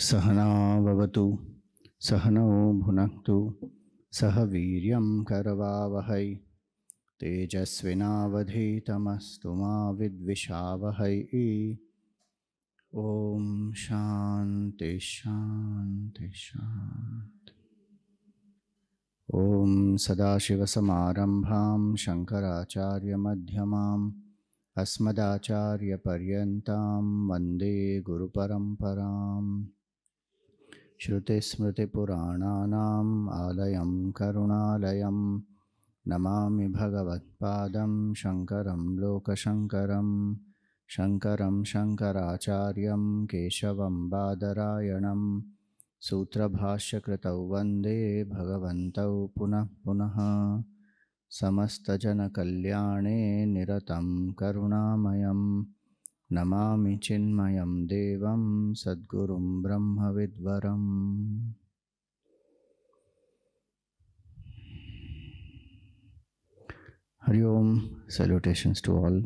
सहना भवतु सहनौ भुनक्तु सह वीर्यं करवावहै तेजस्विनावधीतमस्तु मा विद्विषावहै। ॐ शान्ति शान्ति शान्ति। ॐ सदाशिवसमारम्भां शङ्कराचार्यमध्यमाम् अस्मदाचार्यपर्यन्तां वन्दे गुरुपरम्पराम्। श्रुतिस्मृतिपुराणानाम् आलयं करुणालयं नमामि भगवत्पादं शङ्करं लोकशङ्करं। शङ्करं शङ्कराचार्यं केशवं बादरायणं सूत्रभाष्यकृतौ वन्दे भगवन्तौ पुनः पुनः। समस्तजनकल्याणे निरतं करुणामयं नमामि चिन्मयं देवं सद्गुरुं ब्रह्मविद्वरम्। Hari Om, salutations to all.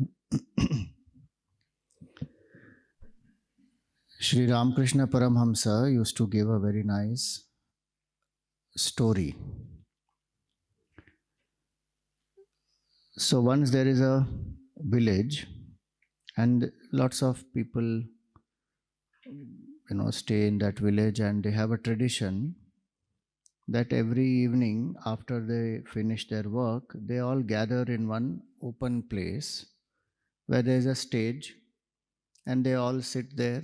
Sri Ramakrishna Paramhamsa used to give a very nice story. So once there is a village and lots of people stay in that village, and they have a tradition that every evening after they finish their work, they all gather in one open place where there is a stage, and they all sit there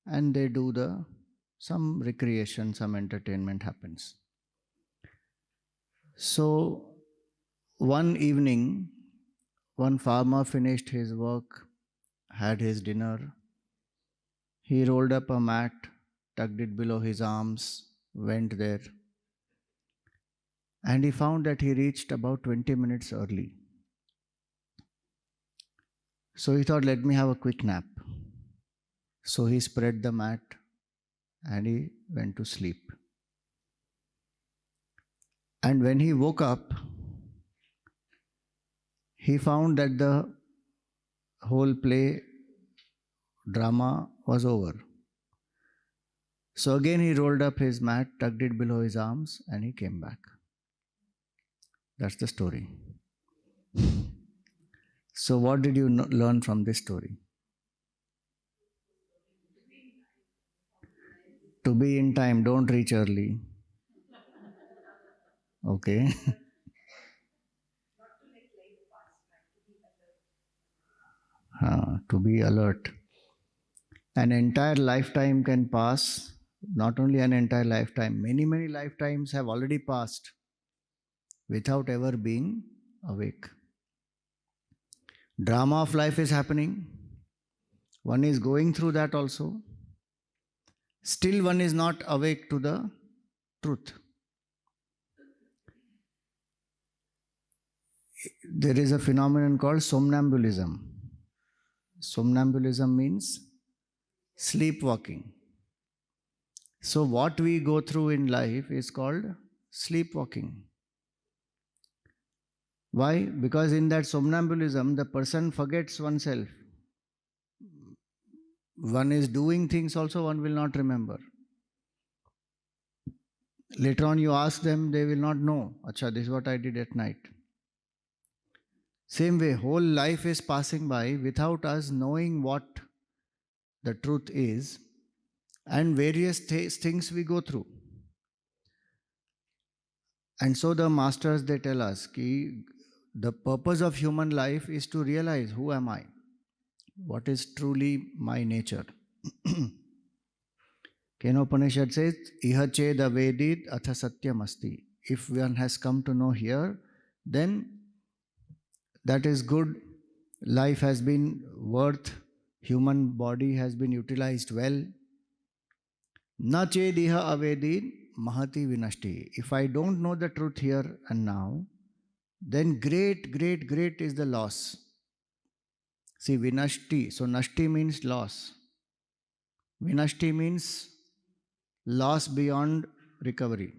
and they do some recreation, some entertainment happens. So one evening, one farmer finished his work, had his dinner. He rolled up a mat, tucked it below his arms, went there, and he found that he reached about 20 minutes early. So he thought, let me have a quick nap. So he spread the mat and he went to sleep. And when he woke up, he found that the whole play drama was over. So again he rolled up his mat, tucked it below his arms, and he came back. That's the story. So what did you learn from this story? To be in time, don't reach early. Okay. To be alert. An entire lifetime can pass. Not only an entire lifetime, many lifetimes have already passed without ever being awake. Drama of life is happening. One is going through that also. Still one is not awake to the truth. There is a phenomenon called somnambulism. Somnambulism means sleepwalking. So what we go through in life is called sleepwalking. Why? Because in that somnambulism, the person forgets oneself. One is doing things also, one will not remember. Later on you ask them, they will not know. Acha, this is what I did at night. Same way, whole life is passing by without us knowing what the truth is, and various things we go through. And so the masters, they tell us ki the purpose of human life is to realize, who am I? What is truly my nature? Kenopanishad says, Iha cheda vedit atha satyam asti. If one has come to know here, then that is good. Life has been worth, human body has been utilized well. Na chediha avedit mahati vinashti. If I don't know the truth here and now, then great is the loss. See, vinashti. So nashti means loss. Vinashti means loss beyond recovery.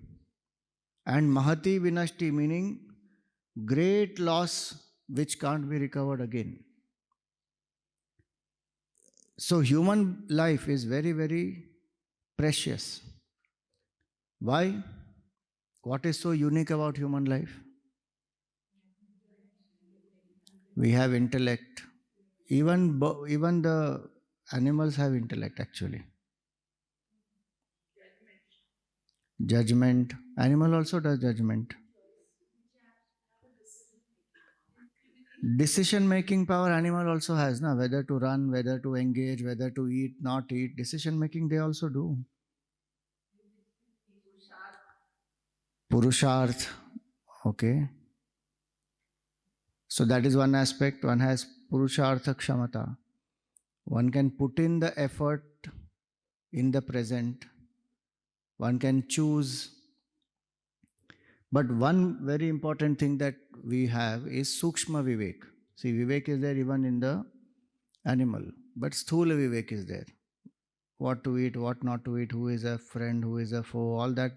And mahati vinashti meaning great loss which can't be recovered again. So human life is very precious. Why? What is so unique about human life? We have intellect. Even the animals have intellect actually. Judgment. Animal also does judgment. Decision making power animal also has, na? Whether to run, whether to engage, whether to eat, not eat. Decision making they also do. Purusharth. Okay. So that is one aspect. One has Purushartha Kshamata. One can put in the effort in the present. One can choose. But one very important thing that we have is Sukshma Vivek. See, Vivek is there even in the animal, but Sthula Vivek is there. What to eat, what not to eat, who is a friend, who is a foe, all that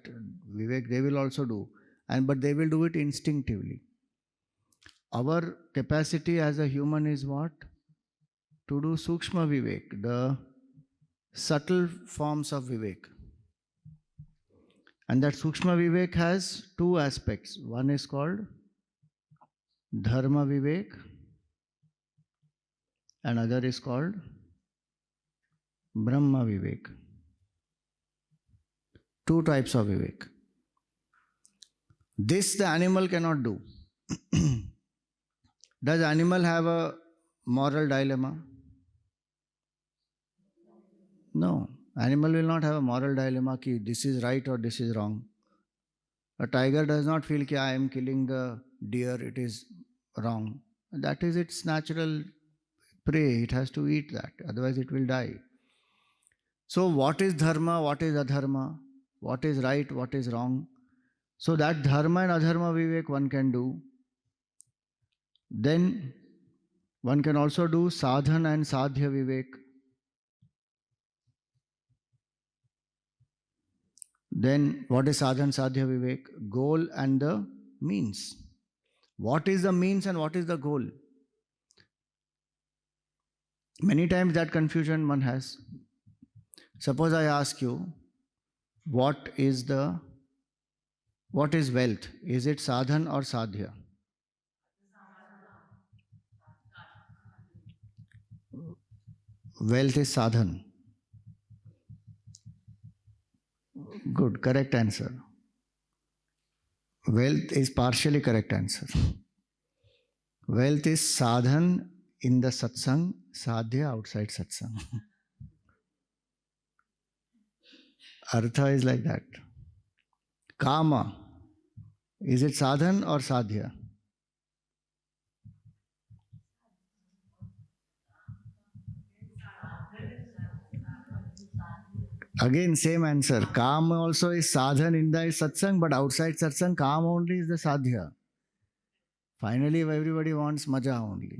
Vivek they will also do. But they will do it instinctively. Our capacity as a human is what? To do Sukshma Vivek, the subtle forms of Vivek. And that Sukshma Vivek has two aspects. One is called Dharma Vivek, and other is called Brahma Vivek. Two types of Vivek. This the animal cannot do. Does animal have a moral dilemma? No. Animal will not have a moral dilemma ki this is right or this is wrong. A tiger does not feel ki I am killing the deer, it is wrong. That is its natural prey. It has to eat that, otherwise it will die. So what is dharma, what is adharma, what is right, what is wrong? So that dharma and adharma vivek one can do. Then one can also do sadhana and sadhya vivek. Then what is sadhana sadhya vivek? Goal and the means. What is the means and what is the goal? Many times that confusion one has. Suppose I ask you, what is wealth? Is it sadhan or sadhya? Wealth is sadhan. Good, correct answer. Wealth is partially correct answer. Wealth is sadhan in the satsang, sadhya outside satsang. Artha is like that. Kama, is it sadhan or sadhya? Again, same answer. Calm also is sadhan in the satsang, but outside satsang, calm only is the sadhya. Finally, everybody wants maja only.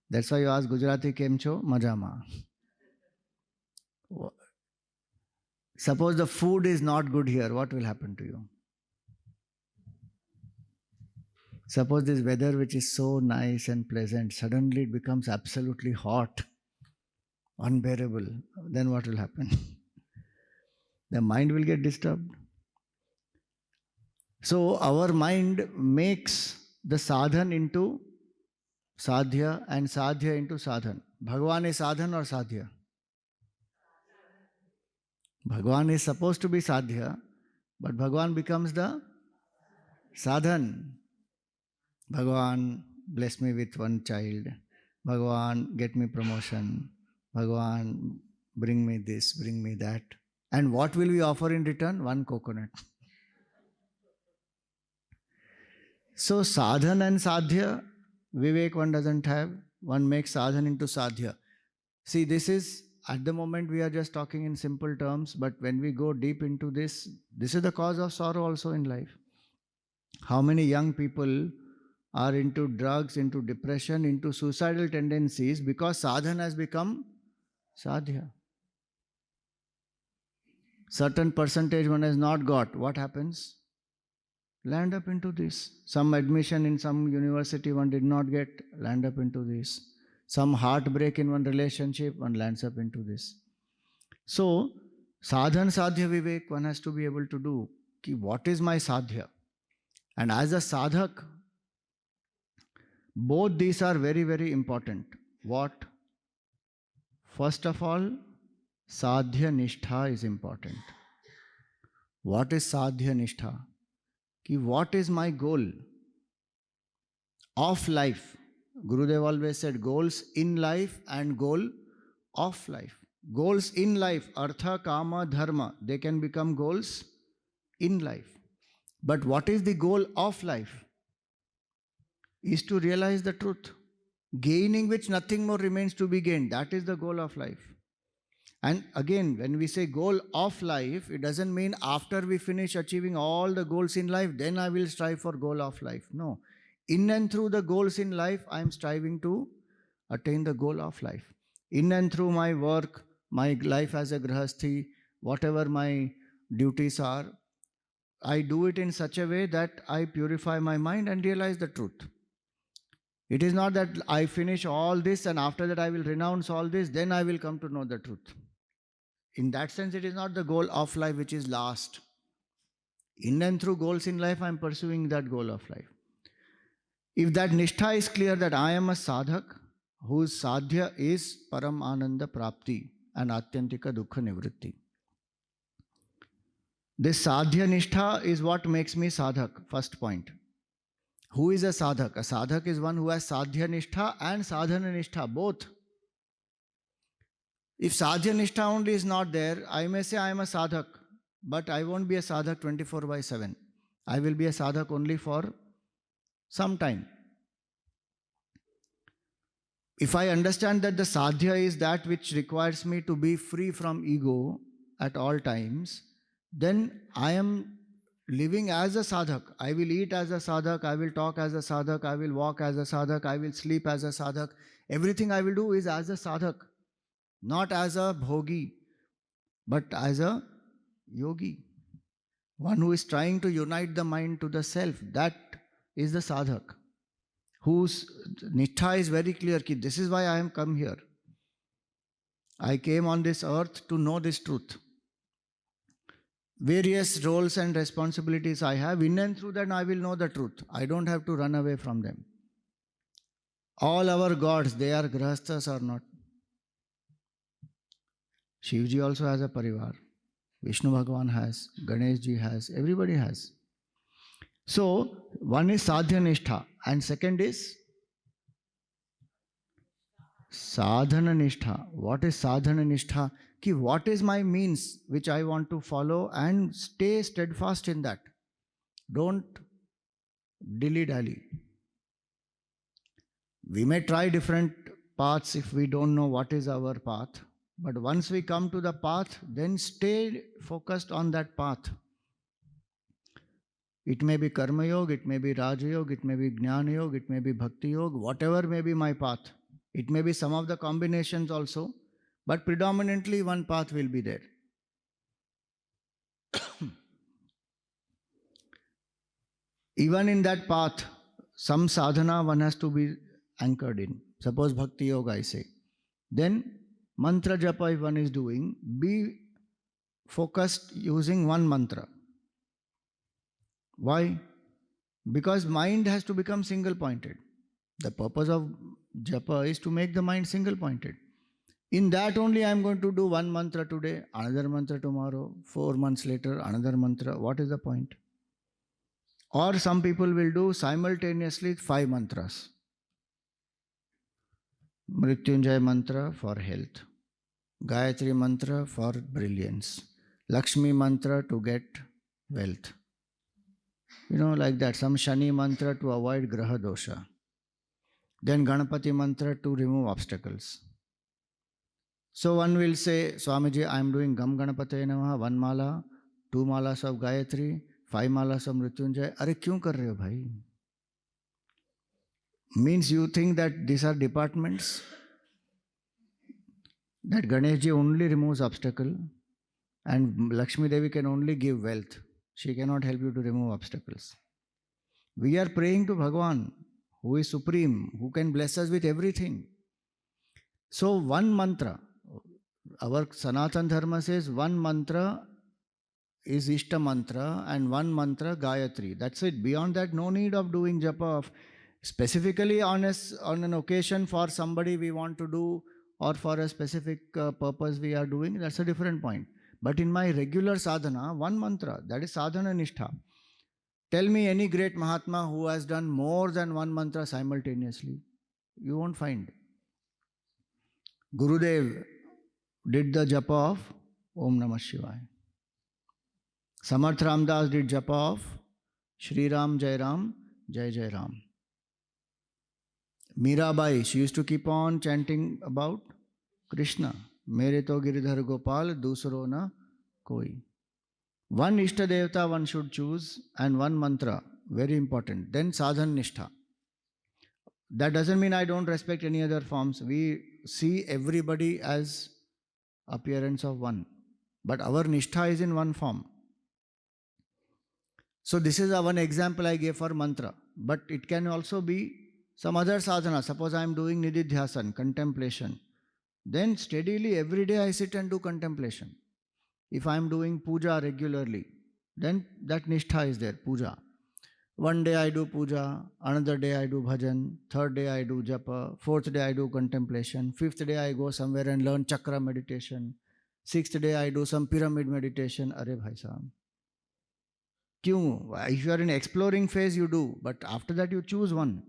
That's why you ask Gujarati kemcho, maja ma. Suppose the food is not good here, what will happen to you? Suppose this weather which is so nice and pleasant, suddenly it becomes absolutely hot, unbearable. Then what will happen? The mind will get disturbed. So our mind makes the sadhan into sadhya and sadhya into sadhan. Bhagavan is sadhan or sadhya? Bhagavan is supposed to be sadhya, but Bhagavan becomes the sadhan. Bhagavan, bless me with one child. Bhagavan, get me promotion. Bhagavan, bring me this, bring me that. And what will we offer in return? One coconut. So sadhan and sadhya, Vivek one doesn't have. One makes sadhan into sadhya. See, this is, at the moment we are just talking in simple terms, but when we go deep into this is the cause of sorrow also in life. How many young people are into drugs, into depression, into suicidal tendencies because sadhana has become sadhya. Certain percentage one has not got. What happens? Land up into this. Some admission in some university one did not get, land up into this. Some heartbreak in one relationship, one lands up into this. So, Sadhan sadhya vivek, one has to be able to do. Ki what is my sadhya? And as a sadhak, both these are very, very important. What? First of all, sadhya nishtha is important. What is sadhya nishtha? Ki what is my goal of life? Gurudev always said goals in life and goal of life. Goals in life, artha, kama, dharma, they can become goals in life. But what is the goal of life? Is to realize the truth, gaining which nothing more remains to be gained. That is the goal of life. And again, when we say goal of life, it doesn't mean after we finish achieving all the goals in life, then I will strive for goal of life. No. In and through the goals in life, I am striving to attain the goal of life. In and through my work, my life as a grahasthi, whatever my duties are, I do it in such a way that I purify my mind and realize the truth. It is not that I finish all this and after that I will renounce all this, then I will come to know the truth. In that sense, it is not the goal of life which is last. In and through goals in life, I am pursuing that goal of life. If that nishtha is clear that I am a sadhak whose sadhya is param ananda prapti and atyantika dukkha nivritti. This sadhya nishtha is what makes me sadhak, first point. Who is a sadhak? A sadhak is one who has sadhya nishtha and sadhana nishtha, both. If sadhya nishtha only is not there, I may say I am a sadhak, but I won't be a sadhak 24/7. I will be a sadhak only for some time. If I understand that the sadhya is that which requires me to be free from ego at all times, then I am living as a sadhak. I will eat as a sadhak, I will talk as a sadhak, I will walk as a sadhak, I will sleep as a sadhak. Everything I will do is as a sadhak, not as a bhogi, but as a yogi. One who is trying to unite the mind to the self, that is the sadhak, whose nishtha is very clear, ki this is why I am come here. I came on this earth to know this truth. Various roles and responsibilities I have, in and through that I will know the truth. I don't have to run away from them. All our gods, they are grahasthas or not. Shivji also has a parivar. Vishnu Bhagavan has, Ganeshji has, everybody has. So, one is sadhya nishtha and second is sadhana nishtha. What is sadhana nishtha? Ki what is my means which I want to follow and stay steadfast in that. Don't dilly-dally. We may try different paths if we don't know what is our path. But once we come to the path, then stay focused on that path. It may be karma yoga, it may be raja yoga, it may be jnana yoga, it may be bhakti yoga, whatever may be my path. It may be some of the combinations also, but predominantly one path will be there. Even in that path, some sadhana one has to be anchored in. Suppose bhakti yoga I say. Then mantra japa if one is doing, be focused using one mantra. Why? Because mind has to become single pointed. The purpose of japa is to make the mind single pointed. In that only I am going to do one mantra today, another mantra tomorrow, 4 months later, another mantra. What is the point? Or some people will do simultaneously 5 mantras. Mrityunjay mantra for health, Gayatri mantra for brilliance, Lakshmi mantra to get wealth. Like that, some Shani mantra to avoid Graha dosha. Then Ganapati mantra to remove obstacles. So one will say, Swamiji, I am doing Gam Ganapataye Namaha, 1 mala, 2 malas of Gayatri, 5 malas of Mrityunjay. Arey, kyun kar rahe ho bhai? Means you think that these are departments? That Ganeshji only removes obstacle and Lakshmi Devi can only give wealth. She cannot help you to remove obstacles. We are praying to Bhagavan, who is supreme, who can bless us with everything. So one mantra, Our Sanatan Dharma says one mantra is Ishta mantra and one mantra Gayatri. That's it. Beyond that, no need of doing japa of specifically on an occasion for somebody we want to do or for a specific purpose we are doing. That's a different point. But in my regular sadhana, one mantra, that is sadhana nishtha. Tell me any great Mahatma who has done more than one mantra simultaneously. You won't find. Gurudev did the japa of Om Namah Shivaya. Samarth Ramdas did japa of Shri Ram Jai Ram Jai Jai Ram. Mirabai, she used to keep on chanting about Krishna. Mere to Giridhar Gopal, dusro na koi. One Ishta Devata one should choose and one mantra, very important. Then sadhan nishtha. That doesn't mean I don't respect any other forms. We see everybody as appearance of one. But our nishtha is in one form. So this is one example I gave for mantra. But it can also be some other sadhana. Suppose I am doing nididhyasan, contemplation. Then steadily every day I sit and do contemplation. If I am doing puja regularly, then that nishtha is there, puja. One day I do puja, another day I do bhajan, third day I do japa, fourth day I do contemplation, fifth day I go somewhere and learn chakra meditation, sixth day I do some pyramid meditation. Arey bhai sahab. Kyun? If you are in exploring phase, you do, but after that you choose one.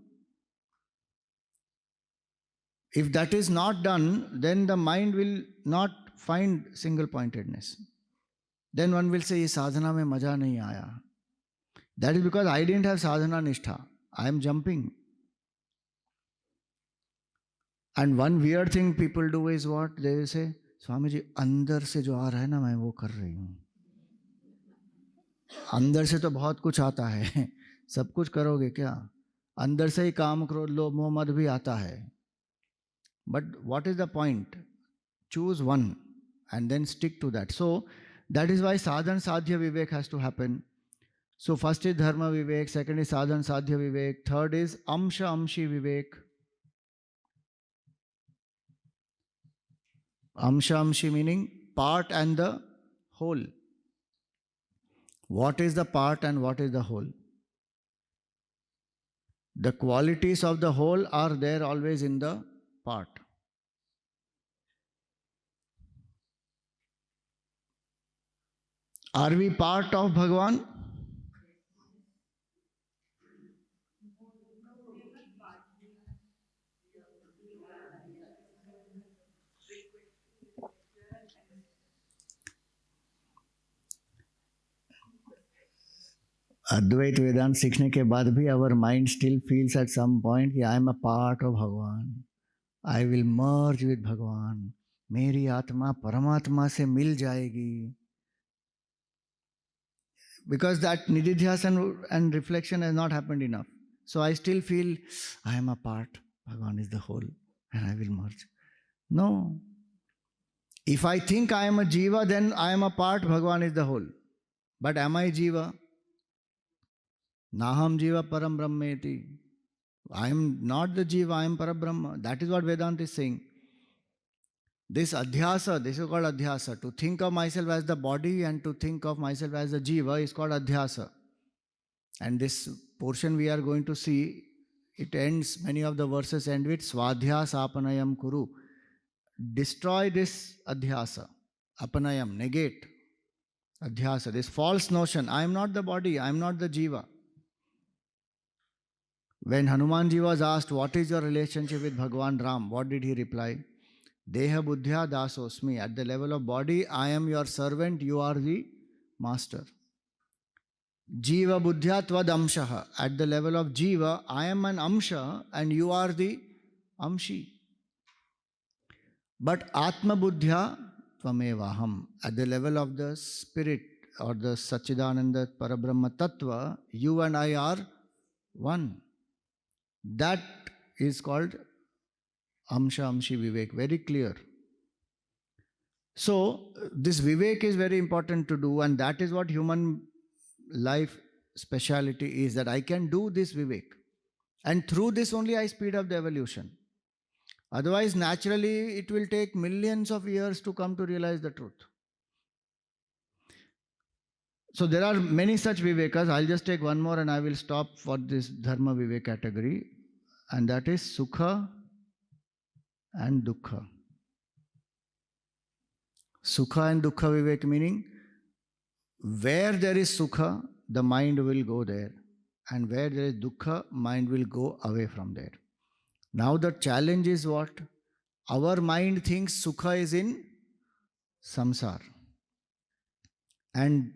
If that is not done, then the mind will not find single pointedness. Then one will say, sadhana mein maja nahi aaya. That is because I didn't have sadhana nishtha. I am jumping. And one weird thing people do is what? They will say, Swami ji, अंदर से जो आ रहा है ना मैं वो कर रही हूँ. अंदर से तो बहुत कुछ आता है. सब कुछ करोगे क्या? अंदर से ही काम क्रोध लोभ मोह मद भी आता है. But what is the point? Choose one and then stick to that. So that is why sadhan sadhya vivek has to happen. So first is dharma vivek, second is sadhan sadhya vivek, third is amsha amshi vivek. Amsha amshi meaning part and the whole. What is the part and what is the whole? The qualities of the whole are there always in the part. Are we part of Bhagavan? Advaita Vedanta सीखने के बाद भी our mind still feels at some point कि I am a part of Bhagavan. I will merge with Bhagavan. मेरी आत्मा परमात्मा से मिल जाएगी. Because that nididhyasana and reflection has not happened enough. So I still feel I am a part. Bhagavan is the whole and I will merge. No. If I think I am a jiva, then I am a part, Bhagavan is the whole. But am I jiva? Naham jiva param brahmeti. I am not the jiva, I am parabrahma. That is what Vedanta is saying. This adhyasa, this is called adhyasa. To think of myself as the body and to think of myself as the jiva is called adhyasa. And this portion we are going to see, it ends, many of the verses end with Swadhyasa apanayam kuru. Destroy this adhyasa, apanayam, negate adhyasa, this false notion. I am not the body, I am not the jiva. When Hanumanji was asked, what is your relationship with Bhagavan Ram? What did he reply? Deha buddhya dasosmi. At the level of body, I am your servant, you are the master. Jiva buddhya tvad amshaha. At the level of jiva, I am an amsha and you are the amshi. But atma buddhya tvamevaham. At the level of the spirit or the Satchidananda Parabrahma Tattva, you and I are one. That is called Amsha Amshi Vivek, very clear. So, this Vivek is very important to do, and that is what human life speciality is, that I can do this Vivek. And through this only I speed up the evolution. Otherwise, naturally, it will take millions of years to come to realize the truth. So there are many such Vivekas. I'll just take one more and I will stop for this Dharma Vivek category. And that is Sukha and Dukkha. Sukha and Dukkha Vivek meaning where there is Sukha, the mind will go there. And where there is Dukkha, mind will go away from there. Now the challenge is what? Our mind thinks Sukha is in samsara. And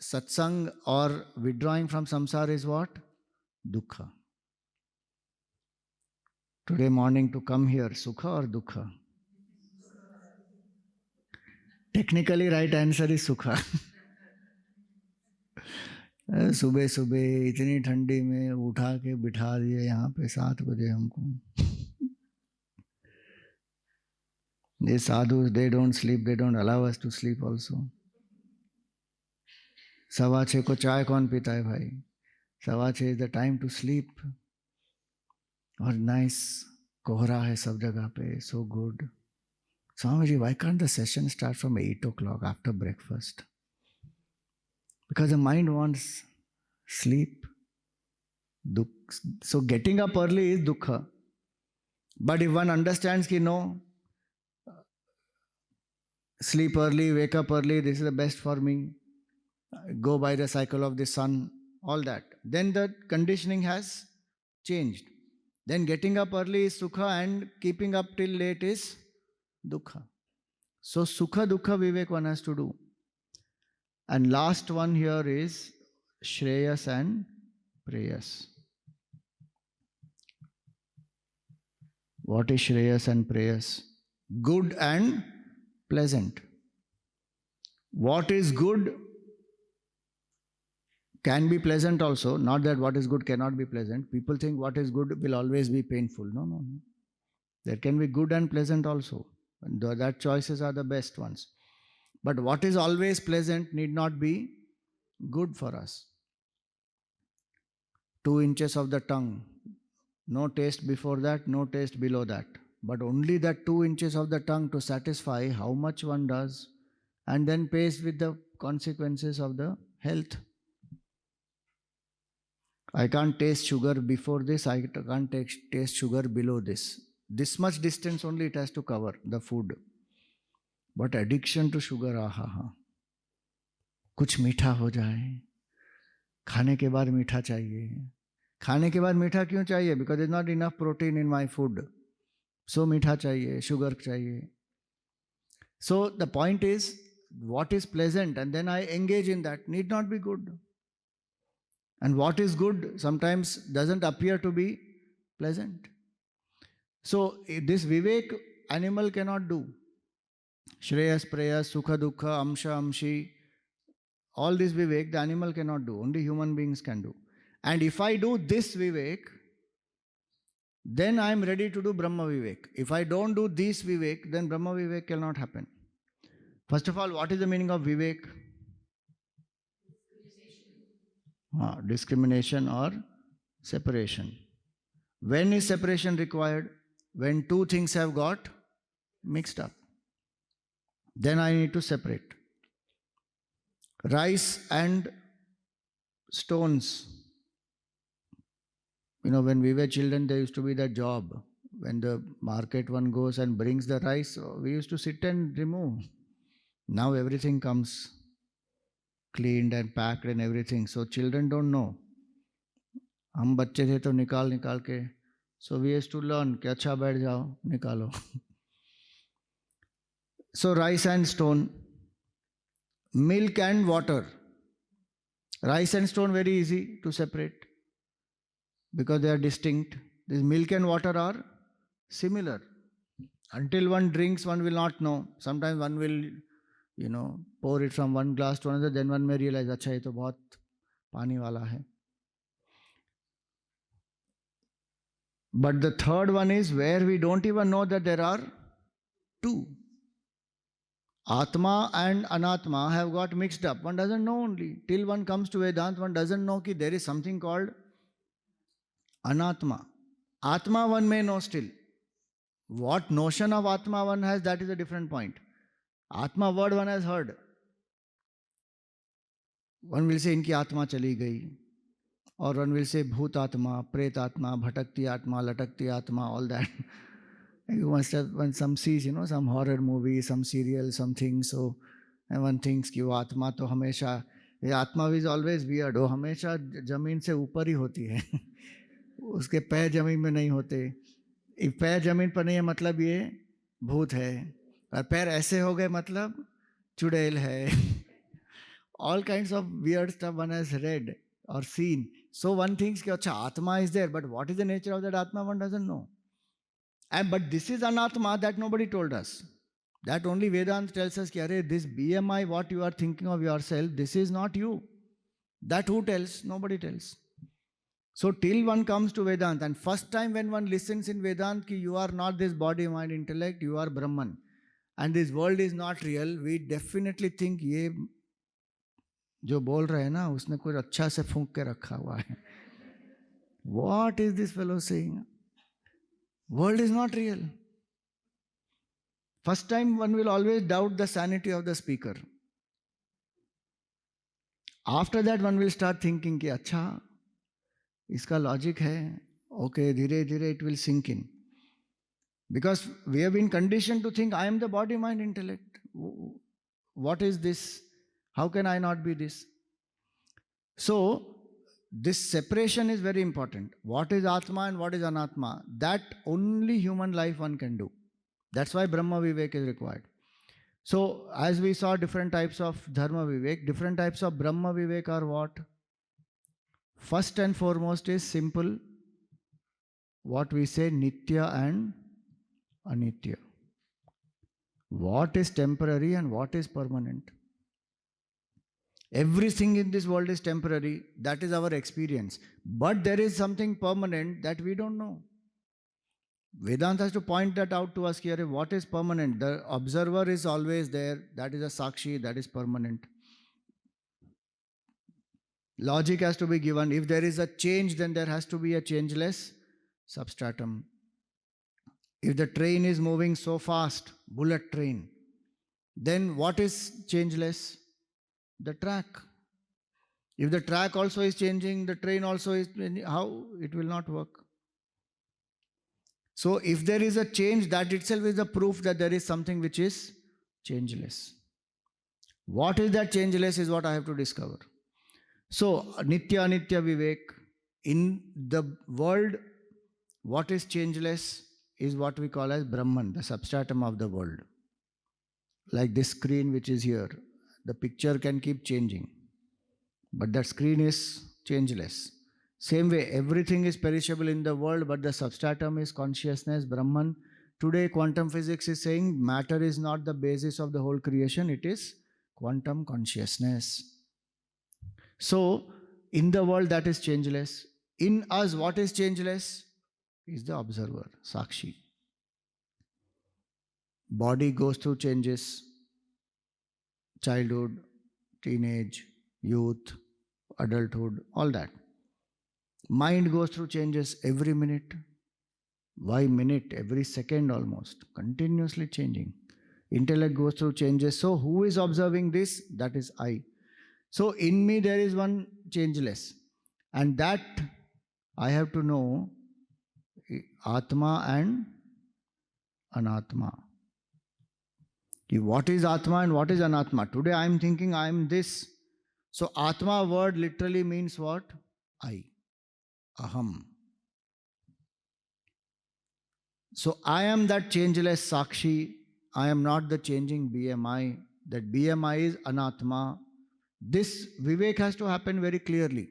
satsang or withdrawing from samsara is what? Dukkha. Today morning to come here, Sukha or Dukkha? Technically right answer is Sukha. सुबह सुबह इतनी ठंडी में उठा के बिठा दिए यहाँ पे 7 बजे हमको. These sadhus, they don't sleep, they don't allow us to sleep also. 6:15 को चाय कौन पीता है भाई? 6:15 is the time to sleep. और nice कोहरा है सब जगह पे, so good. Swamiji, why can't the session start from 8 o'clock after breakfast? Because the mind wants sleep. So getting up early is dukkha. But if one understands that no, sleep early, wake up early, this is the best for me, go by the cycle of the sun, all that, then the conditioning has changed. Then getting up early is sukha and keeping up till late is dukkha. So sukha dukkha vivek one has to do. And last one here is shreyas and preyas. What is shreyas and preyas? Good and pleasant. What is good can be pleasant also. Not that what is good cannot be pleasant. People think what is good will always be painful. No, no, no. There can be good and pleasant also. And that choices are the best ones. But what is always pleasant need not be good for us. 2 inches of the tongue. No taste before that, no taste below that. But only that 2 inches of the tongue to satisfy how much one does and then pays with the consequences of the health. I can't taste sugar before this, I can't taste sugar below this. This much distance only it has to cover, the food. But addiction to sugar, aha. कुछ मीठा हो जाए, खाने के बाद मीठा चाहिए. खाने के बाद मीठा क्यों चाहिए? Because there is not enough protein in my food. So मीठा चाहिए, sugar चाहिए. So the point is, what is pleasant and then I engage in that need not be good. And what is good sometimes doesn't appear to be pleasant. So this Vivek animal cannot do. Shreyas, Preyas, Sukha, Dukkha, Amsha, Amshi, all this Vivek the animal cannot do. Only human beings can do. And if I do this Vivek, then I am ready to do Brahma Vivek. If I don't do this Vivek, then Brahma Vivek cannot happen. First of all, what is the meaning of Vivek? Discrimination or separation. When is separation required? When two things have got mixed up. Then I need to separate. Rice and stones. You know, when we were children, there used to be that job. When the market one goes and brings the rice, we used to sit and remove. Now everything comes cleaned and packed and everything. So children don't know. हम बच्चे थे तो निकाल के. So we used to learn कि अच्छा बैठ जाओ, निकालो. So rice and stone, milk and water. Rice and stone very easy to separate because they are distinct. This milk and water are similar. Until one drinks, one will not know. Sometimes one will, pour it from one glass to another, then one may realize, अच्छा ये तो बहुत पानी वाला है. But the third one is where we don't even know that there are two. Atma and Anatma have got mixed up. One doesn't know only. Till one comes to Vedanta, one doesn't know that there is something called Anatma. Atma one may know still. What notion of Atma one has, that is a different point. Atma word one has heard. One will say, इनकी आत्मा चली गई. Or one will say, Bhoot Atma, Pret Atma, Bhatakti Atma, Latakti Atma, all that. You must have, when some sees, some horror movie, some serial, something, so and one thinks कि वो आत्मा तो हमेशा, ये आत्मा is always weird, वो हमेशा जमीन से ऊपर ही होती है. उसके पैर जमीन में नहीं होते. पैर जमीन पर नहीं है मतलब ये भूत है, और पैर ऐसे हो गए मतलब चुड़ैल है. All kinds of weird stuff one has read or seen. So one thinks कि अच्छा आत्मा is there, but what is the nature of that atma one doesn't know. But this is anatma that nobody told us. That only Vedanta tells us कि अरे this BMI what you are thinking of yourself, this is not you. That who tells? Nobody tells. So till one comes to Vedanta, and first time when one listens in Vedanta कि you are not this body, mind, intellect, you are Brahman, and this world is not real, we definitely think ये जो बोल रहे हैं ना उसने कुछ अच्छा से फूंक के रखा हुआ है. What is this fellow saying? World is not real. First time one will always doubt the sanity of the speaker. After that one will start thinking कि अच्छा इसका लॉजिक है. Okay, धीरे धीरे it will sink in. Because we have been conditioned to think I am the body, mind, intellect. What is this? How can I not be this? So, this separation is very important. What is Atma and what is Anatma? That only human life one can do. That's why Brahma Vivek is required. So, as we saw different types of Dharma Vivek, different types of Brahma Vivek are what? First and foremost is simple, what we say Nitya and Anitya. What is temporary and what is permanent? Everything in this world is temporary. That is our experience. But there is something permanent that we don't know. Vedanta has to point that out to us here. What is permanent? The observer is always there. That is a sakshi. That is permanent. Logic has to be given. If there is a change, then there has to be a changeless substratum. If the train is moving so fast, bullet train, then what is changeless? The track. If the track also is changing, the train also is changing, how? It will not work. So if there is a change, that itself is a proof that there is something which is changeless. What is that changeless is what I have to discover. So Nitya Anitya Vivek, in the world, what is changeless is what we call as Brahman, the substratum of the world. Like this screen which is here, the picture can keep changing, but that screen is changeless. Same way, everything is perishable in the world, but the substratum is consciousness, Brahman. Today, quantum physics is saying matter is not the basis of the whole creation, it is quantum consciousness. So, in the world that is changeless. In us, what is changeless? Is the observer, Sakshi. Body goes through changes, childhood, teenage, youth, adulthood, all that. Mind goes through changes every minute. Why minute? Every second almost, continuously changing. Intellect goes through changes. So who is observing this? That is I. So in me there is one changeless. And that I have to know Atma and Anatma. What is Atma and what is Anatma? Today I am thinking I am this. So Atma word literally means what? I. Aham. So I am that changeless Sakshi. I am not the changing BMI. That BMI is Anatma. This Vivek has to happen very clearly.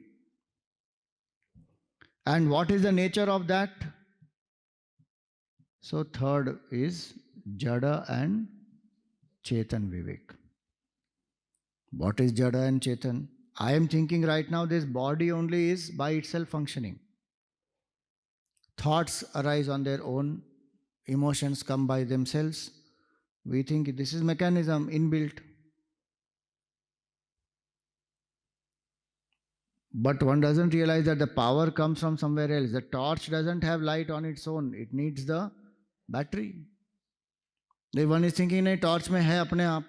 And what is the nature of that? So third is Jada and Chetan Vivek. What is Jada and Chetan? I am thinking right now this body only is by itself functioning. Thoughts arise on their own. Emotions come by themselves. We think this is mechanism inbuilt. But one doesn't realize that the power comes from somewhere else. The torch doesn't have light on its own. It needs the Battery. The one is thinking, nahi, torch mein hai apne aap.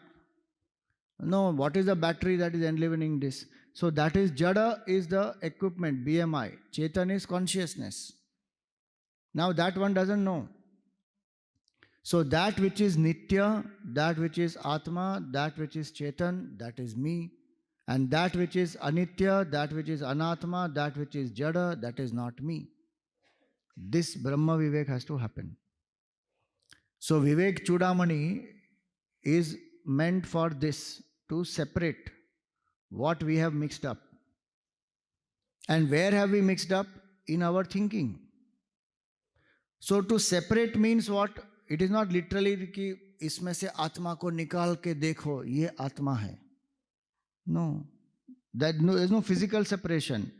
No, what is the battery that is enlivening this? So that is Jada is the equipment, BMI. Chetan is consciousness. Now that one doesn't know. So that which is Nitya, that which is Atma, that which is Chetan, that is me. And that which is Anitya, that which is Anatma, that which is Jada, that is not me. This Brahma Vivek has to happen. So Vivekachoodamani is meant for this, to separate what we have mixed up. And where have we mixed up? In our thinking. So to separate means what? It is not literally कि इसमें से आत्मा को निकाल के देखो ये आत्मा है. No, there is no physical separation.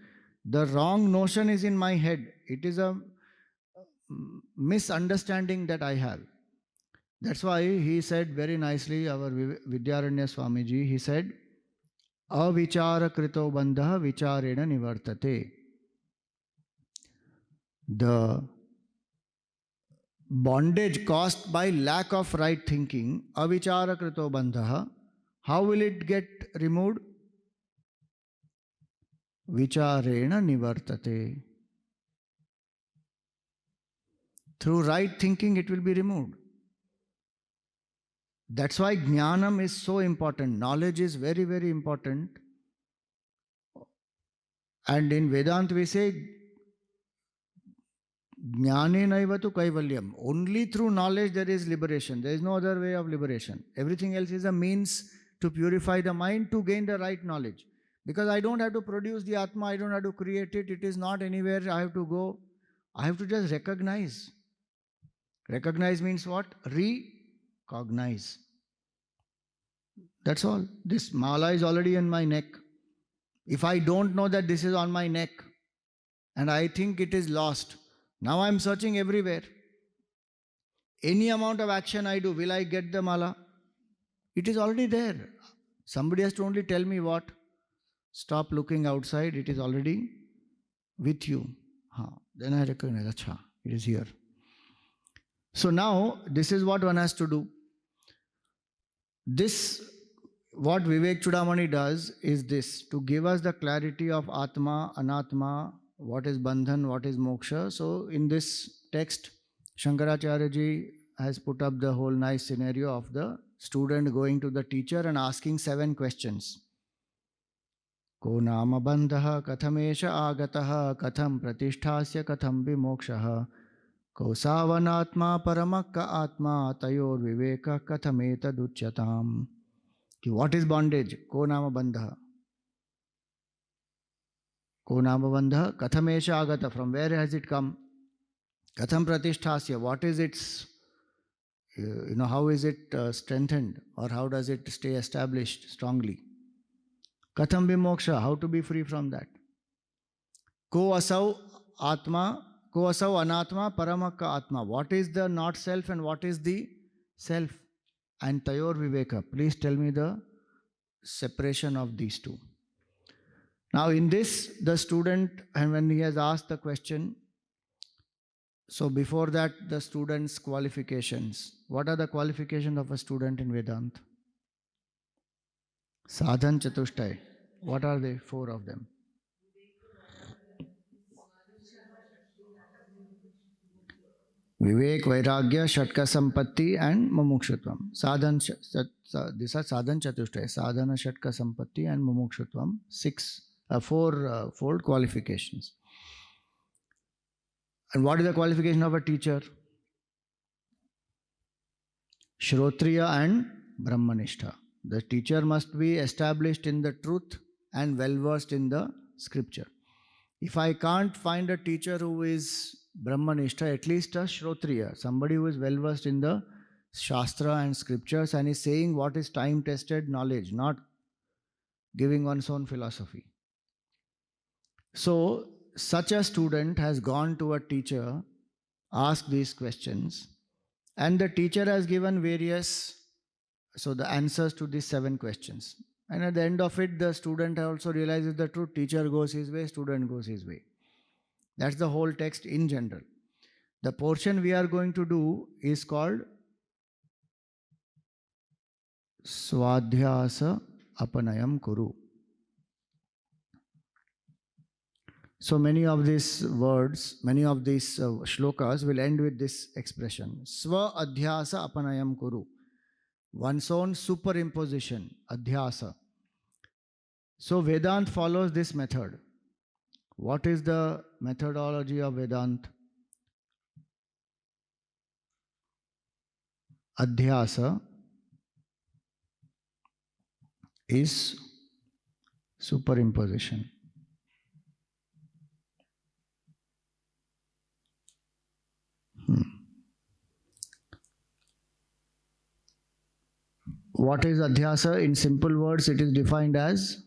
The wrong notion is in my head. It is a misunderstanding that I have. That's why he said very nicely, our Vidyaranya Swamiji, he said, avichara krito bandha vicharena nivartate. The bondage caused by lack of right thinking, avichara krito bandha, how will it get removed? Vicharena nivartate. Through right thinking it will be removed. That's why jnanam is so important. Knowledge is very, very important. And in Vedanta we say, jnanenaiva tu kaivalyam. Only through knowledge there is liberation. There is no other way of liberation. Everything else is a means to purify the mind to gain the right knowledge. Because I don't have to produce the Atma, I don't have to create it. It is not anywhere I have to go. I have to just recognize. Recognize means what? Recognize. That's all. This mala is already in my neck. If I don't know that this is on my neck and I think it is lost, now I am searching everywhere. Any amount of action I do, will I get the mala? It is already there. Somebody has to only tell me what. Stop looking outside, it is already with you. Then I recognize, acha, it is here. So now, this is what one has to do. This, what Vivekachoodamani does is this, to give us the clarity of Atma, Anatma, what is Bandhan, what is Moksha. So in this text, Shankaracharya ji has put up the whole nice scenario of the student going to the teacher and asking 7 questions. Ko nama bandha kathamesha agataha katham pratisthasya katham vimokshaha ko savanatma paramakka atma tayor viveka kathameta duchyatam. What is bondage? Ko nama bandha. Ko nama bandha kathamesha agata. From where has it come? Katham pratisthasya. What is its, how is it strengthened, or how does it stay established strongly? Katham vimoksha. How to be free from that? Ko asau atma. Ko asau anatma paramakka atma. What is the not self and what is the self? And tayor viveka. Please tell me the separation of these two. Now in this, the student, and when he has asked the question, so before that, the student's qualifications. What are the qualifications of a student in Vedanta? Sadhan Chatushtay. What are they? 4 of them. Vivek, Vairagya, Shatka Sampatti and Mumukshutvam. These are Sadhan Chatushtay. Sadhana, Shatka Sampatti and Mumukshutvam. 4 qualifications. And what is the qualification of a teacher? Shrotriya and Brahmanistha. The teacher must be established in the truth and well versed in the scripture. If I can't find a teacher who is Brahmanistha, at least a Shrotriya, somebody who is well versed in the Shastra and scriptures and is saying what is time tested knowledge, not giving one's own philosophy. So, such a student has gone to a teacher, asked these questions, and the teacher has given various, the answers to these 7 questions. And at the end of it, the student also realizes the truth. Teacher goes his way, student goes his way. That's the whole text in general. The portion we are going to do is called Swadhyasa Apanayam Kuru. So many of these words, many of these shlokas will end with this expression. Swa Adhyasa Apanayam Kuru. One's own superimposition, Adhyasa. So Vedanta follows this method. What is the methodology of Vedanta? Adhyasa is superimposition. What is Adhyasa? In simple words, it is defined as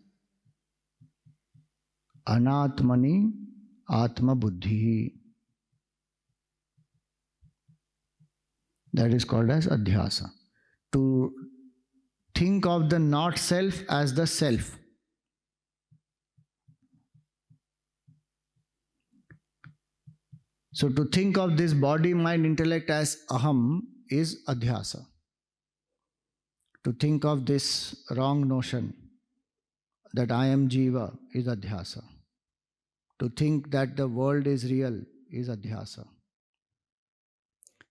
Anatmani Atma Buddhi. That is called as Adhyasa. To think of the not self as the self. So to think of this body, mind, intellect as Aham is Adhyasa. To think of this wrong notion that I am Jiva is Adhyasa. To think that the world is real is Adhyasa.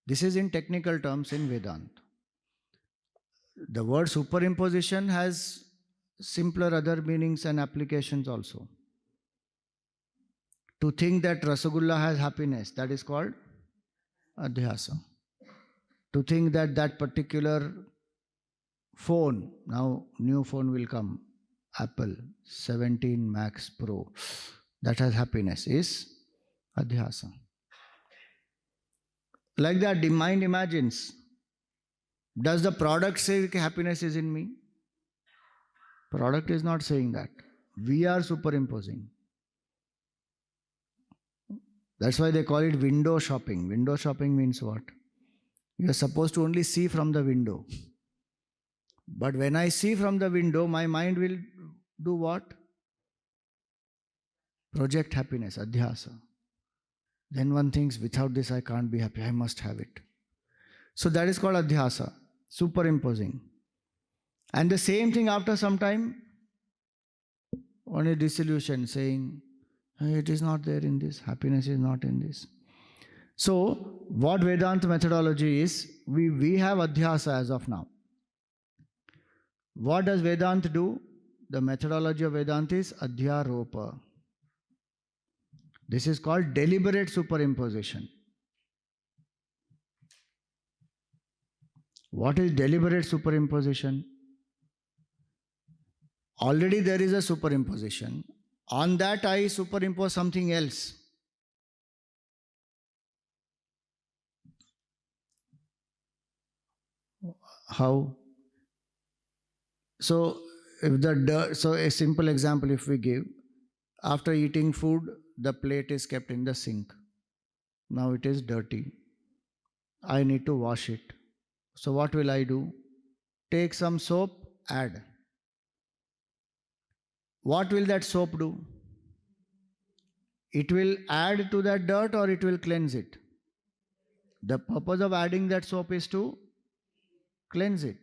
This is in technical terms in Vedanta. The word superimposition has simpler other meanings and applications also. To think that Rasagulla has happiness, that is called Adhyasa. To think that that particular phone, now new phone will come, Apple 17 Max Pro, that has happiness is Adhyasa. Like that, the mind imagines. Does the product say happiness is in me? Product is not saying that. We are superimposing. That's why they call it window shopping. Window shopping means what? You are supposed to only see from the window. But when I see from the window, my mind will do what? Project happiness, adhyasa. Then one thinks, without this I can't be happy, I must have it. So that is called adhyasa, superimposing. And the same thing after some time, on a disillusion, saying, it is not there in this, happiness is not in this. So, what Vedanta methodology is, we have adhyasa as of now. What does Vedanta do? The methodology of Vedanta is adhyaropa. This is called deliberate superimposition. What is deliberate superimposition? Already there is a superimposition. On that I superimpose something else. How? So, so a simple example if we give, after eating food, the plate is kept in the sink. Now it is dirty. I need to wash it. So what will I do? Take some soap, add. What will that soap do? It will add to that dirt or it will cleanse it? The purpose of adding that soap is to cleanse it.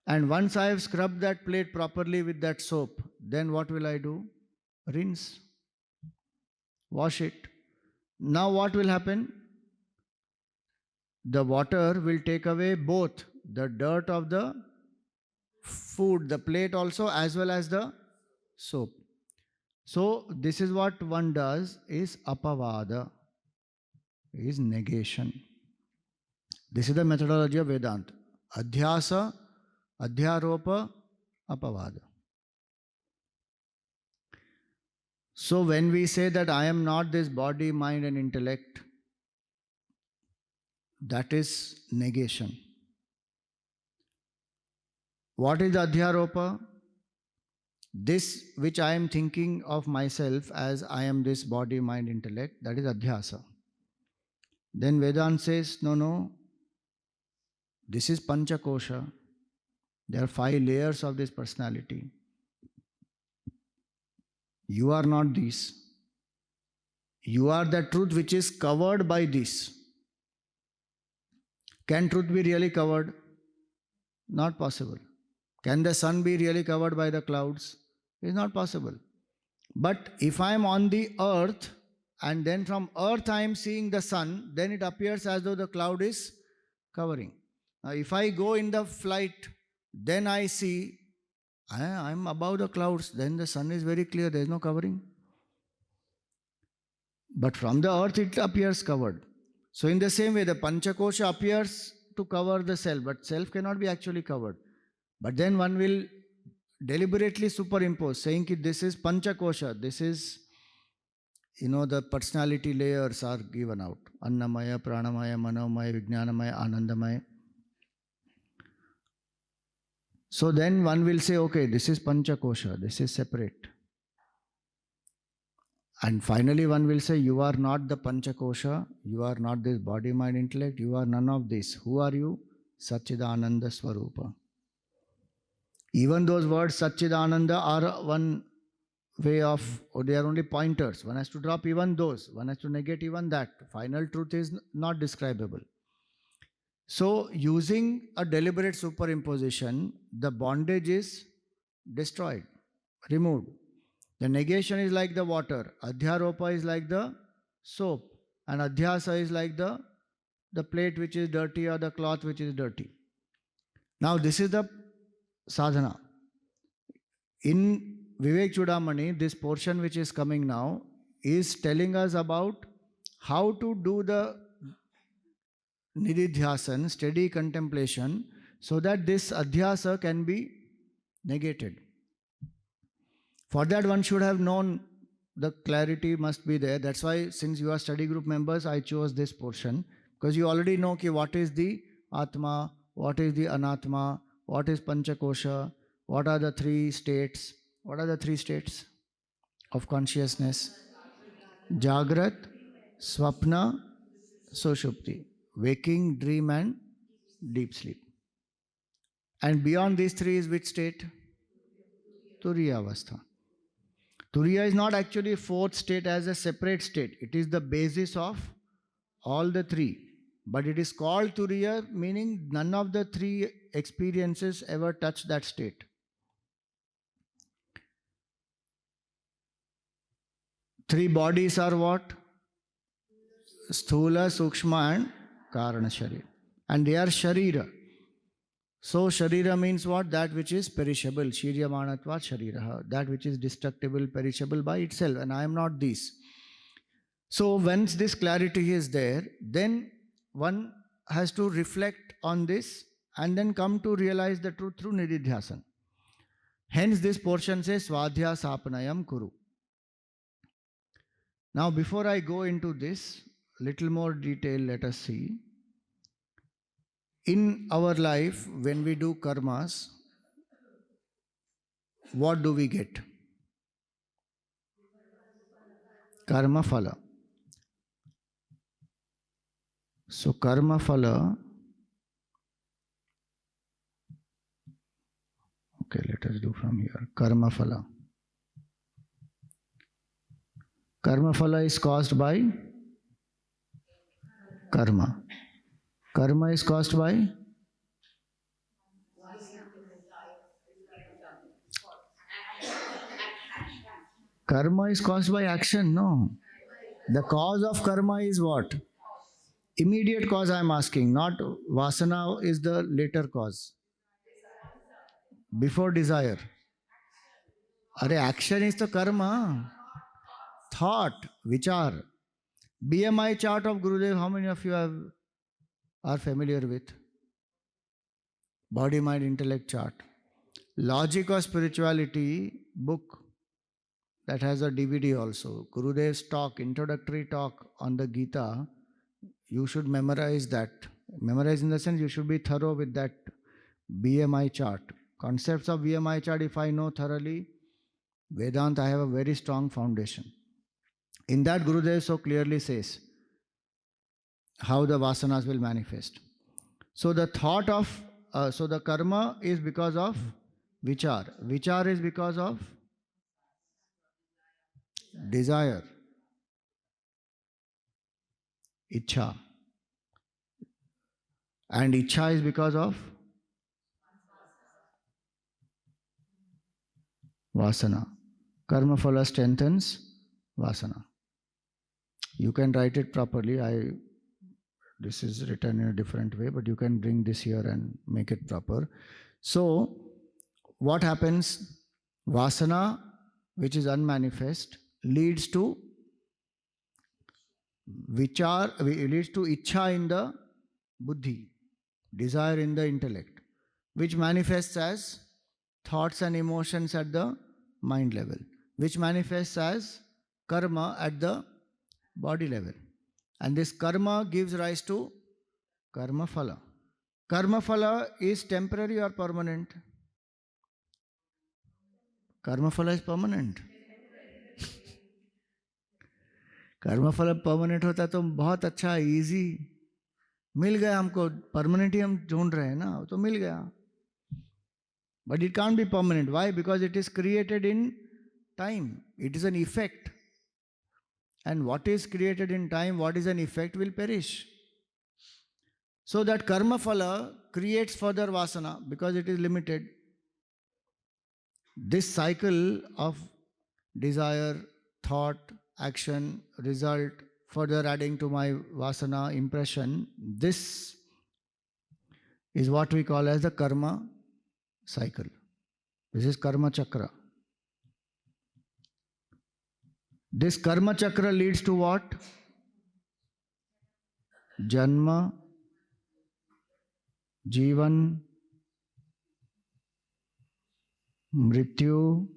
And once I have scrubbed that plate properly with that soap, then what will I do? Rinse. Wash it. Now what will happen? The water will take away both the dirt of the food, the plate also, as well as the soap. So this is what one does is apavada, is negation. This is the methodology of Vedanta. Adhyasa, adhyaropa, apavada. So when we say that I am not this body, mind and intellect, that is negation. What is adhyaropa? This which I am thinking of myself as I am this body, mind, intellect, that is adhyasa. Then Vedanta says, no, this is panchakosha. There are 5 layers of this personality. You are not these. You are the truth which is covered by this. Can truth be really covered? Not possible. Can the sun be really covered by the clouds? It's not possible. But if I am on the earth and then from earth I am seeing the sun, then it appears as though the cloud is covering. Now, if I go in the flight, then I see I am above the clouds, then the sun is very clear, there is no covering. But from the earth it appears covered. So in the same way, the Panchakosha appears to cover the self, but self cannot be actually covered. But then one will deliberately superimpose, saying that this is Panchakosha, this is, the personality layers are given out. Annamaya, Pranamaya, Manomaya, Vijnanamaya, Anandamaya. So then one will say, okay, this is Panchakosha, this is separate. And finally one will say, you are not the Panchakosha, you are not this body, mind, intellect, you are none of this. Who are you? Satchidananda Swarupa. Even those words Satchidananda are one way of, or they are only pointers. One has to drop even those, one has to negate even that. Final truth is not describable. So using a deliberate superimposition, the bondage is destroyed, removed. The negation is like the water, adhyaropa is like the soap, and adhyasa is like the plate which is dirty or the cloth which is dirty. Now this is the sadhana. In Vivekachoodamani, this portion which is coming now is telling us about how to do the nididhyasan, steady contemplation, so that this adhyasa can be negated. For that one should have known, the clarity must be there. That's why, since you are study group members, I chose this portion, because you already know what is the Atma, what is the Anatma, what is Panchakosha, what are the three states. What are the three states of consciousness? Jagrat, Swapna, Sushupti. Waking, dream and deep sleep. And beyond these three is which state? Turiya Avastha. Turiya is not actually fourth state as a separate state. It is the basis of all the three. But it is called Turiya, meaning none of the three experiences ever touch that state. Three bodies are what? Sthula, Sukshma and Karana Sharira. And they are Sharira. So Sharira means what? That which is perishable. Shiryamanatva Shariraha. That which is destructible, perishable by itself. And I am not these. So once this clarity is there, then one has to reflect on this and then come to realize the truth through nididhyasan. Hence this portion says Svadhyasapanayam Kuru. Now before I go into this, little more detail, let us see. In our life, when we do karmas, what do we get? Karma phala. So karma phala, okay, let us do from here. Karma phala. Karma phala is caused by karma. Karma is caused by karma is caused by action. No. The cause of karma is what? Immediate cause I am asking, not vasana is the later cause. Before desire. Are action is the karma. Thought, vichar. BMI chart of Gurudev, how many of you are familiar with? Body, mind, intellect chart. Logic of Spirituality book that has a DVD also. Gurudev's talk, introductory talk on the Gita. You should memorize that. Memorize in the sense you should be thorough with that BMI chart. Concepts of BMI chart, if I know thoroughly, Vedanta, I have a very strong foundation. In that, Gurudev so clearly says how the vasanas will manifest. So the thought of, so the karma is because of vichar. Vichar is because of desire. Ichha. And Ichha is because of Vasana. Karma phala strengthens Vasana. You can write it properly. This is written in a different way, but you can bring this here and make it proper. So, what happens? Vasana, which is unmanifest, leads to leads to ichha in the buddhi, desire in the intellect, which manifests as thoughts and emotions at the mind level, which manifests as karma at the body level. And this karma gives rise to karma phala. Karma phala is temporary or permanent? Karma phala is permanent. कर्म फल permanent होता तो बहुत अच्छा easy मिल गया हमको permanent ही हम ढूंढ रहे हैं ना तो मिल गया but it can't be permanent why because it is created in time it is an effect and what is created in time what is an effect will perish so that karma phala creates further vasana because it is limited. This cycle of desire, thought, action, result, further adding to my vasana impression, this is what we call as the karma cycle. This is karma chakra. This karma chakra leads to what? Janma, Jivan, Mrityu,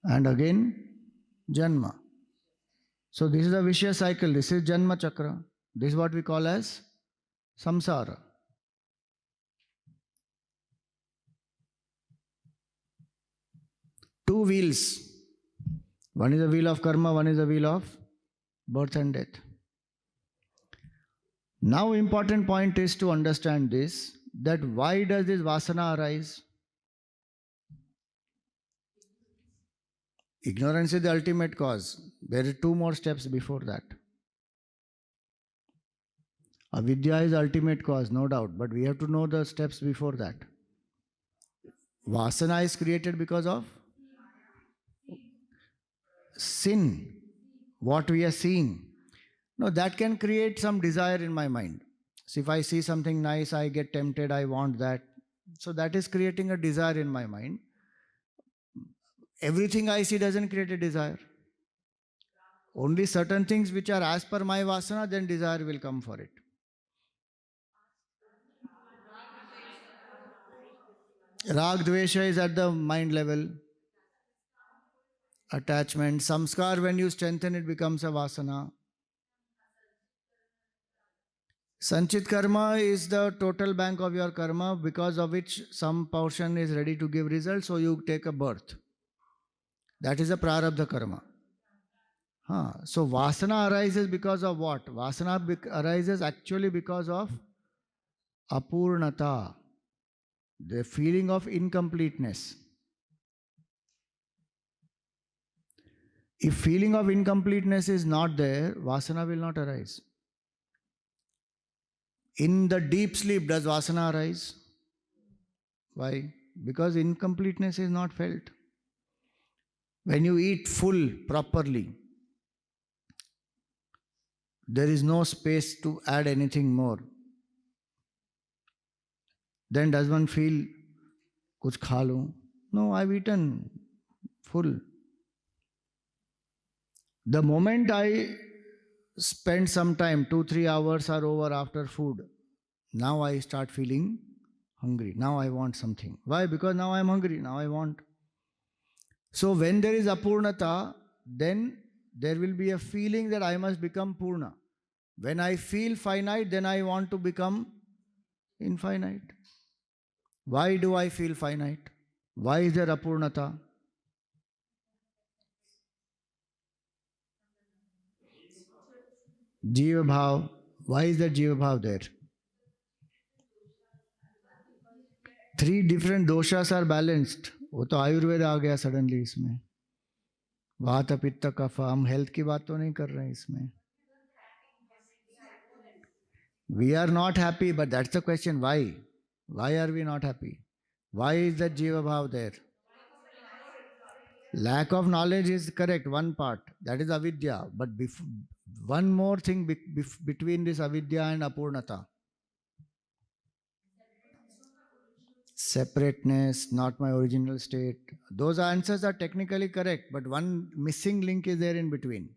and again Janma. So this is a vicious cycle. This is Janma chakra. This is what we call as samsara. Two wheels. One is the wheel of karma, one is the wheel of birth and death. Now important point is to understand this, that why does this vasana arise? Ignorance is the ultimate cause. There are two more steps before that. Avidya is the ultimate cause, no doubt, but we have to know the steps before that. Vasana is created because of sin, what we are seeing. No, that can create some desire in my mind. So if I see something nice, I get tempted, I want that. So that is creating a desire in my mind. Everything I see doesn't create a desire. Only certain things which are as per my vasana, then desire will come for it. Rag dvesha is at the mind level. Attachment. Samskar, when you strengthen it, becomes a vasana. Sanchit karma is the total bank of your karma, because of which some portion is ready to give result, so you take a birth. That is a prarabdha karma. So vasana arises because of what? Vasana arises actually because of apurnata, the feeling of incompleteness. If feeling of incompleteness is not there, vasana will not arise. In the deep sleep, does vasana arise? Why? Because incompleteness is not felt. When you eat full properly, there is no space to add anything more. Then does one feel, kuch kha lo? No, I've eaten full. The moment I spend some time, 2-3 hours are over after food, now I start feeling hungry. Now I want something. Why? Because now I am hungry. Now I want. So when there is apurnata, then there will be a feeling that I must become purna. When I feel finite, then I want to become infinite. Why do I feel finite? Why is there apurnata? Jiva bhav. Why is that jiva bhav there? 3 different doshas are balanced. वो तो आयुर्वेद आ गया suddenly इसमें. वात पित्त कफ. हम health की बात तो नहीं कर रहे हैं इसमें. We are not happy, but that's the question. Why? Why are we not happy? Why is that Jiva Bhav there? Lack of knowledge is correct, one part. That is avidya. But one more thing between this avidya and apurnata. Separateness, not my original state. Those answers are technically correct, but one missing link is there in between.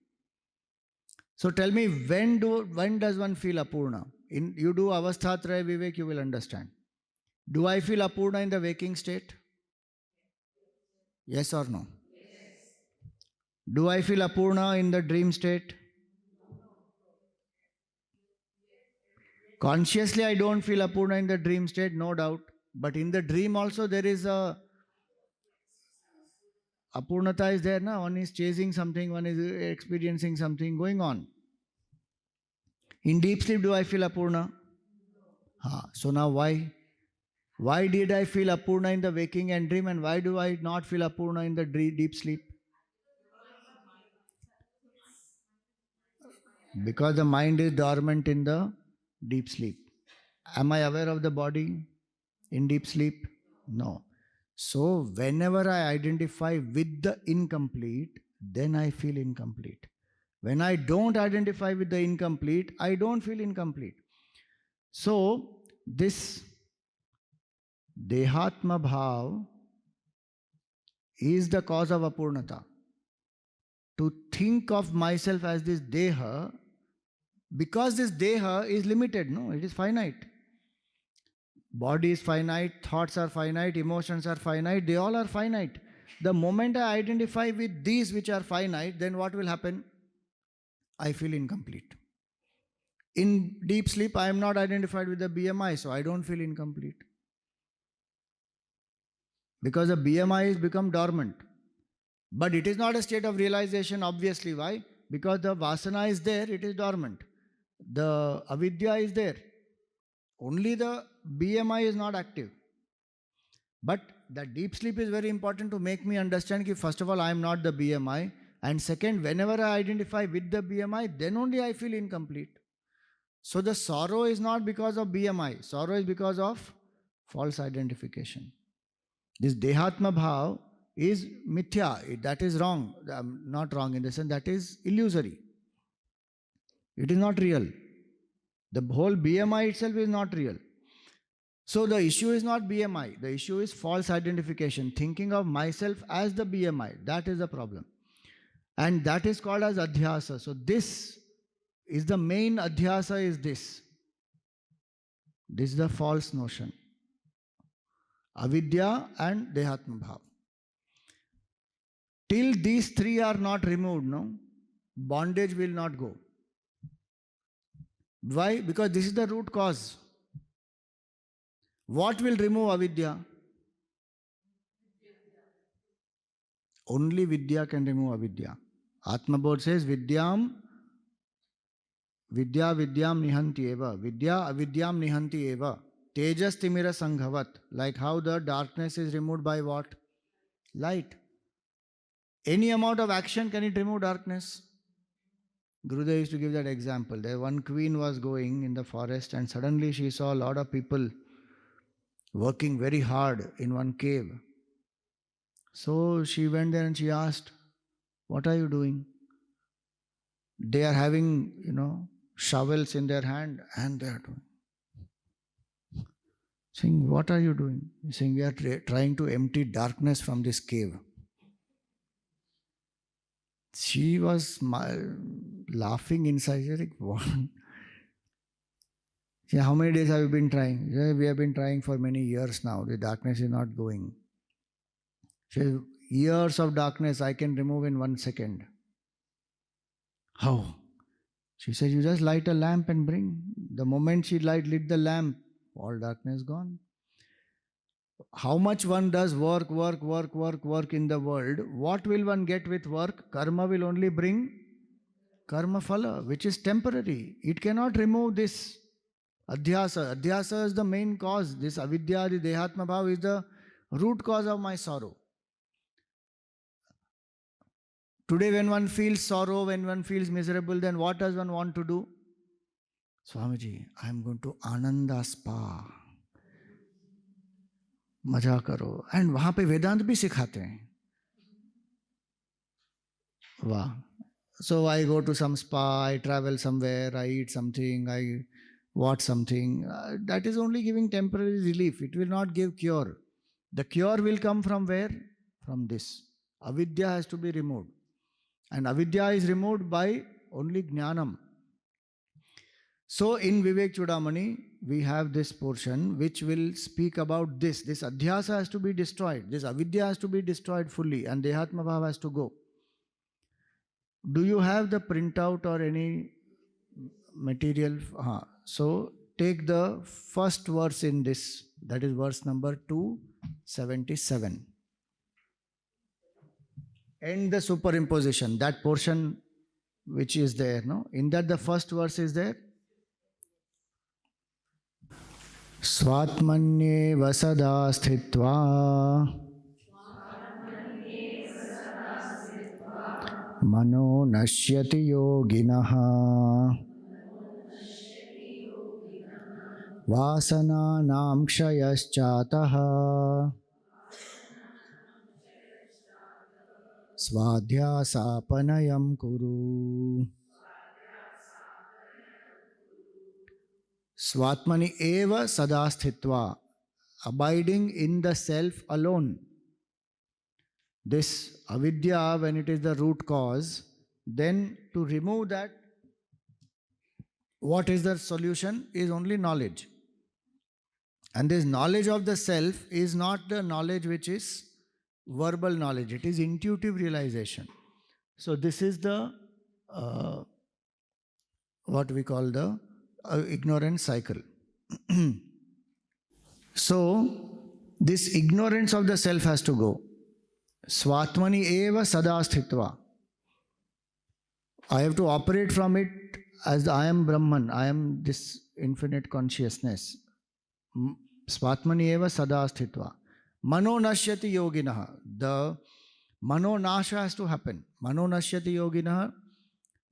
So tell me, when does one feel apurna? In you do avasthatraya vivek, you will understand. Do I feel apurna in the waking state? Yes or no? Do I feel apurna in the dream state? Consciously, I don't feel apurna in the dream state, no doubt. But in the dream also, there is a apurnata is there. Na? One is chasing something, one is experiencing something going on. In deep sleep, do I feel apurna? So now why? Why did I feel apurna in the waking and dream, and why do I not feel apurna in the deep sleep? Because the mind is dormant in the deep sleep. Am I aware of the body in deep sleep? No. So whenever I identify with the incomplete, then I feel incomplete. When I don't identify with the incomplete, I don't feel incomplete. So this Dehatma Bhav is the cause of apurnata. To think of myself as this Deha, because this Deha is limited, no, it is finite. Body is finite, thoughts are finite, emotions are finite, they all are finite. The moment I identify with these which are finite, then what will happen? I feel incomplete. In deep sleep, I am not identified with the BMI, so I don't feel incomplete. Because the BMI has become dormant. But it is not a state of realization, obviously. Why? Because the vasana is there, it is dormant. The avidya is there. Only the BMI is not active. But the deep sleep is very important to make me understand that first of all, I am not the BMI. And second, whenever I identify with the BMI, then only I feel incomplete. So the sorrow is not because of BMI. Sorrow is because of false identification. This Dehatma Bhav is mithya. That is wrong. Not wrong in the sense that is illusory. It is not real. The whole BMI itself is not real. So the issue is not BMI. The issue is false identification. Thinking of myself as the BMI. That is the problem. And that is called as adhyasa. So this is the main adhyasa is this. This is the false notion. Avidya and Dehatma Bhav. Till these three are not removed, no, bondage will not go. Why? Because this is the root cause. What will remove avidya? Only vidya can remove avidya. Atma Bodh says, vidyam nihanti eva. Vidya avidyam nihanti eva. Tejas timira sanghavat. Like how the darkness is removed by what? Light. Any amount of action, can it remove darkness? Gurudev used to give that example. There one queen was going in the forest and suddenly she saw a lot of people working very hard in one cave. So she went there and she asked, what are you doing? They are having, shovels in their hand and they are doing. Saying, what are you doing? Saying, we are trying to empty darkness from this cave. She was laughing inside. She was like, what? Yeah, how many days have you been trying? Yeah, we have been trying for many years now. The darkness is not going. She said, years of darkness I can remove in 1 second. How? She said, you just light a lamp and bring. The moment she lit the lamp, all darkness gone. How much one does work in the world, what will one get with work? Karma will only bring karma phala, which is temporary. It cannot remove this adhyasa. Adhyasa is the main cause. This avidya, the dehatma bhav is the root cause of my sorrow. Today when one feels sorrow, when one feels miserable, then what does one want to do? Swamiji, I am going to Ananda Spa. मजा करो. And वहां पे वेदांत भी सिखाते हैं. वाह. So I go to some spa, I travel somewhere, I eat something, I watch something. That is only giving temporary relief. It will not give cure. The cure will come from where? From this. Avidya has to be removed. And avidya is removed by only jnanam. So in Vivekachoodamani, we have this portion which will speak about this. This adhyasa has to be destroyed. This avidya has to be destroyed fully, and dehatma bhava has to go. Do you have the printout or any material? So take the first verse in this, that is verse number 277. And the superimposition, that portion which is there, no? In that the first verse is there. Swatmanye sada sthitva mano nashyati yoginaha वासनानां क्षयश्चातः स्वाध्यासापनयं कुरु. Swatmani eva sada sthitva, abiding in the self alone. This avidya, when it is the root cause, then to remove that, what is the solution? Is only knowledge. And this knowledge of the self is not the knowledge which is verbal knowledge, it is intuitive realization. So this is the what we call the ignorance cycle. So this ignorance of the self has to go. Swatmani eva sada sthitva. I have to operate from it as I am Brahman, I am this infinite consciousness. Swatmani eva sada sthitva. Mano nashyati yoginaha. The mano nasha has to happen. Mano nashyati yoginaha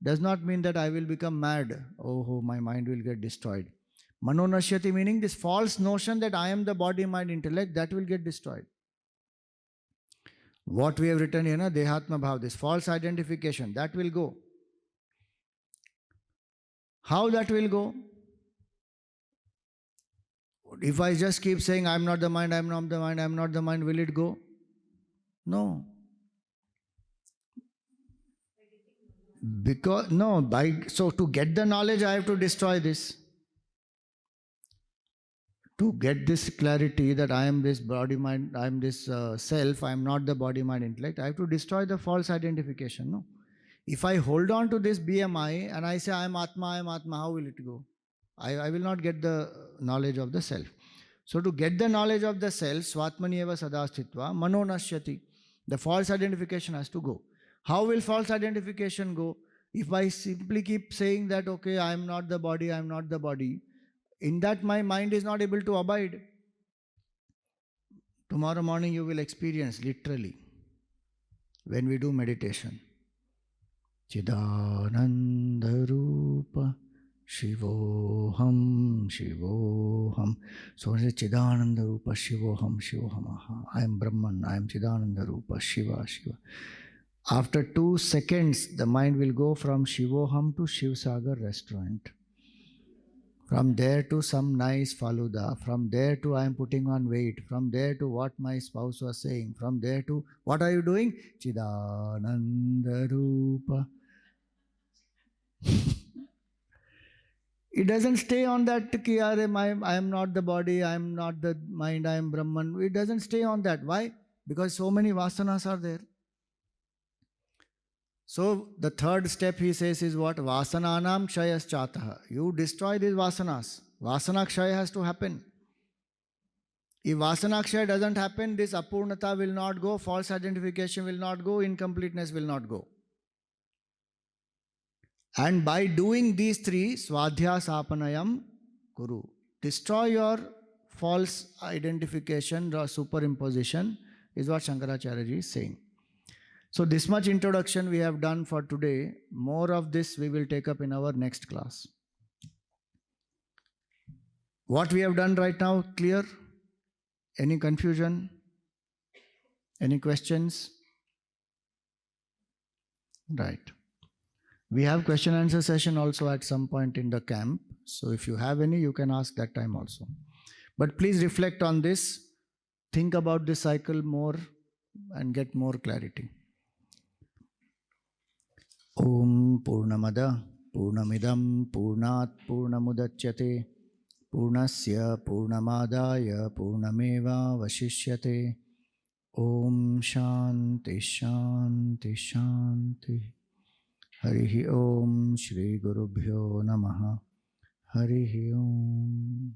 does not mean that I will become mad. Oh, my mind will get destroyed. Mano nashyati meaning this false notion that I am the body, mind, intellect, that will get destroyed. What we have written here, dehatma bhav, this false identification, that will go. How that will go? If I just keep saying, I'm not the mind, I'm not the mind, I'm not the mind, will it go? No. Because, no, so to get the knowledge, I have to destroy this. To get this clarity that I am this body, mind, I am this self, I am not the body, mind, intellect, I have to destroy the false identification, no? If I hold on to this BMI and I say, I am Atma, how will it go? I will not get the knowledge of the self. So to get the knowledge of the self, Swatmani eva sada sthitva, mano nashyati, the false identification has to go. How will false identification go? If I simply keep saying that, okay, I am not the body, I am not the body, in that my mind is not able to abide. Tomorrow morning you will experience literally when we do meditation. Chidananda Rupa Shivoham Shivoham. So it is Chidananda Rupa Shivoham Shivoham. I am Brahman, I am Chidananda Rupa Shiva Shiva. After 2 seconds, the mind will go from Shivoham to Shiv Sagar restaurant. From there to some nice faluda. From there to I am putting on weight. From there to what my spouse was saying. From there to what are you doing? Chidananda Rupa. It doesn't stay on that, I am not the body, I am not the mind, I am Brahman. It doesn't stay on that. Why? Because so many vasanas are there. So the third step he says is what? Vasananam kshayas chataha. You destroy these vasanas. Vasana kshaya has to happen. If vasana kshaya doesn't happen, this apurnata will not go, false identification will not go, incompleteness will not go. And by doing these 3, swadhyasapanayam kuru. Destroy your false identification or superimposition is what Shankaracharya ji is saying. So this much introduction we have done for today. More of this we will take up in our next class. What we have done right now, clear? Any confusion? Any questions? Right. We have question answer session also at some point in the camp. So if you have any, you can ask that time also. But please reflect on this. Think about this cycle more and get more clarity. Om Purnamada Purnamidam Purnat Purnamudachyate Purnasya Purnamadaya Purnameva Vashishyate. Om Shanti Shanti Shanti. Harihi Om Shri Gurubhyo Namaha. Harihi Om.